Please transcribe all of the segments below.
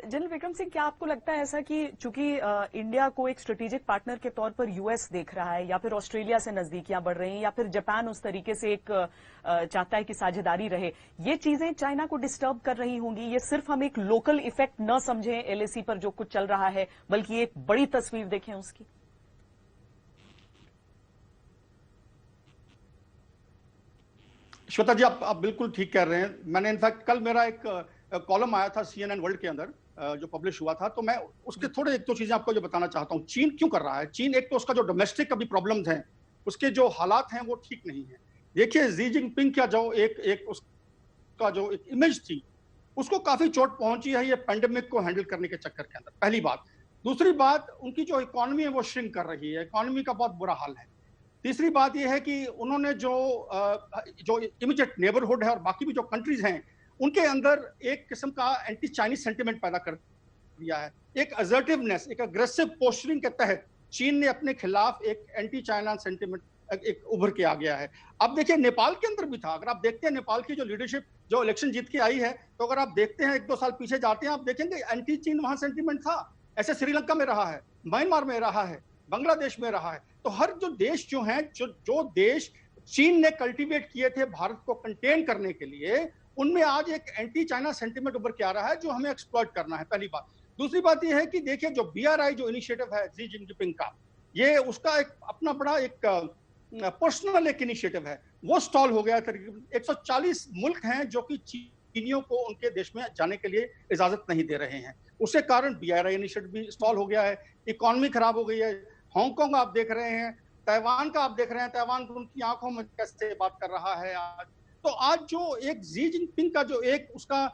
General Vikram Singh, क्या आपको लगता है ऐसा कि चूंकि इंडिया को एक स्ट्रेटेजिक पार्टनर के तौर पर यूएस देख रहा है, या फिर ऑस्ट्रेलिया से नजदीकियां बढ़ रही हैं, या फिर जापान उस तरीके से एक चाहता है कि साझेदारी रहे, ये चीजें चाइना को डिस्टर्ब कर रही होंगी? ये सिर्फ हम एक लोकल इफेक्ट न समझें एलएसी पर जो कुछ चल रहा है, बल्कि एक बड़ी तस्वीर देखें उसकी? श्वेता जी, आप बिल्कुल ठीक कह रहे हैं। मैंने इनफैक्ट कल मेरा एक कॉलम आया था CNN वर्ल्ड के अंदर, जो पब्लिश हुआ था, तो मैं उसके थोड़े एक दो चीजें आपको जो बताना चाहता हूं। चीन क्यों कर रहा है? चीन एक तो उसका जो डोमेस्टिक अभी प्रॉब्लम्स हैं, उसके जो हालात हैं वो ठीक नहीं है। देखिए, जी जिनपिंग का जो एक उसका जो एक इमेज थी, उसको काफी चोट पहुंची है ये पैंडेमिक को हैंडल करने के चक्कर के अंदर, पहली बात। दूसरी बात, उनकी जो इकोनॉमी है वो श्रिंक कर रही है, इकोनॉमी का बहुत बुरा हाल है। तीसरी बात यह है कि उन्होंने जो इमीडिएट नेबरहुड है और बाकी भी जो कंट्रीज हैं, उनके अंदर एक किस्म का एंटी चाइनीज सेंटिमेंट पैदा कर दिया है। एक असर्टिवनेस, एक अग्रेसिव पोस्चरिंग के तहत चीन ने अपने खिलाफ एक एंटी चाइना सेंटिमेंट एक उभर के आ गया है। अब देखिए, नेपाल के अंदर भी था। अगर आप देखते हैं नेपाल की जो लीडरशिप जो इलेक्शन जीत के आई है, तो अगर आप देखते हैं 1-2 साल पीछे जाते हैं, आप देखेंगे एंटी चीन वहां सेंटिमेंट था। ऐसे श्रीलंका में रहा है, म्यांमार में रहा है, बांग्लादेश में रहा है। तो हर जो देश जो हैं, जो देश चीन ने कल्टीवेट किए थे भारत को कंटेन करने के लिए, उनमें आज एक एंटी चाइना सेंटिमेंट उभर के आ रहा है, जो हमें एक्सप्लॉइट करना है, पहली बात। दूसरी बात यह है कि देखिए, जो BRI जो इनिशिएटिव है जी जिनपिंग का, ये उसका एक अपना बड़ा एक पर्सनल एक इनिशिएटिव है, वो स्टॉल हो गया। तकरीबन 140 मुल्क हैं जो कि चीनियों को उनके देश में जाने के लिए इजाजत नहीं दे रहे हैं। उसके कारण BRI इनिशिएटिव भी स्टॉल हो गया है, इकोनॉमी खराब हो गई है। हांगकांग आप देख रहे हैं, ताइवान का आप देख रहे हैं, ताइवान उनकी आंखों में कैसे बात कर रहा है आज। तो आज जो एक जी जिनपिंग का जो एक उसका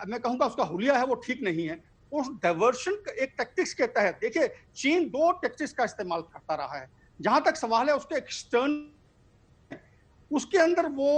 मैं कहूंगा उसका हुलिया है, वो ठीक नहीं है। उस डाइवर्शन एक टैक्टिक्स के तहत देखिए, चीन 2 टैक्टिक्स का इस्तेमाल करता रहा है। जहां तक सवाल है उसके एक्सटर्नल, उसके अंदर वो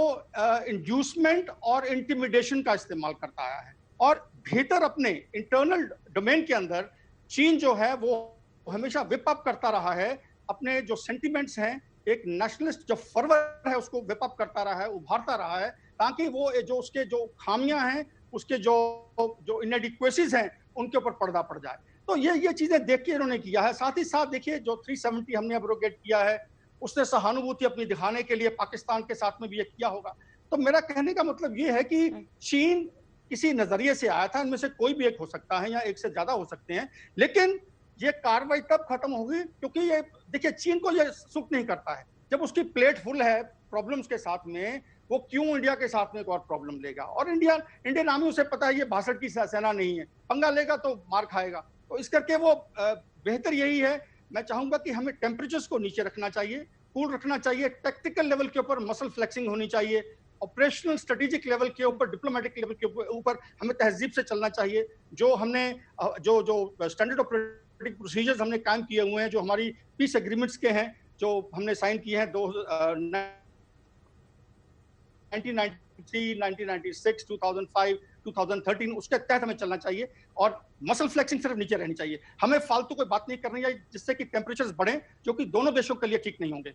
इंड्यूसमेंट और इंटिमिडेशन का इस्तेमाल करता आया है, और भीतर अपने इंटरनल डोमेन के अंदर चीन जो है वो हमेशा विप अप करता रहा है। अपने जो सेंटिमेंट्स हैं, एक नेशनलिस्ट जो फर्वर है, उसको विप अप करता रहा है, उभारता रहा है, ताकि वो जो उसके जो खामियां हैं, उसके जो इनएडिक्वेसीज हैं, उनके ऊपर पर्दा पड़ जाए। तो ये चीजें देख के इन्होंने किया है। साथ ही साथ देखिए, जो 370 हमने एब्रोगेट किया है, उसने सहानुभूति अपनी दिखाने के लिए पाकिस्तान के साथ में भी ये किया होगा। तो मेरा कहने का मतलब ये है कि चीन किसी नजरिए से आया था, इनमें से कोई भी एक हो सकता है या एक से ज्यादा हो सकते हैं, लेकिन ये कार्रवाई तब खत्म होगी, क्योंकि ये देखिए, चीन को ये सूट नहीं करता है जब उसकी प्लेट फुल है प्रॉब्लम्स के साथ में, वो क्यों इंडिया के साथ में एक और प्रॉब्लम लेगा। और इंडियन आर्मी उसे पता है ये 62 की सेना नहीं है, पंगा लेगा तो मार खाएगा। तो इस करके वो बेहतर यही है। मैं चाहूंगा कि हमें टेम्परेचर्स को नीचे रखना चाहिए, कूल रखना चाहिए, टेक्टिकल लेवल के ऊपर मसल फ्लेक्सिंग होनी चाहिए, ऑपरेशनल स्ट्रेटेजिक लेवल के ऊपर, डिप्लोमेटिक लेवल के ऊपर हमें तहजीब से चलना चाहिए। जो हमने जो स्टैंडर्ड ऑपरेटिंग प्रोसीजर्स हमने कायम किए हुए हैं, जो हमारी पीस एग्रीमेंट्स के हैं, जो हमने साइन किए हैं 1993, 1996, 2005, 2013, उसके तहत हमें चलना चाहिए। और मसल फ्लेक्सिंग सिर्फ नीचे रहनी चाहिए। हमें फालतू कोई बात नहीं करनी चाहिए जिससे कि टेम्परेचर्स बढ़े, जो कि दोनों देशों के लिए ठीक नहीं होंगे।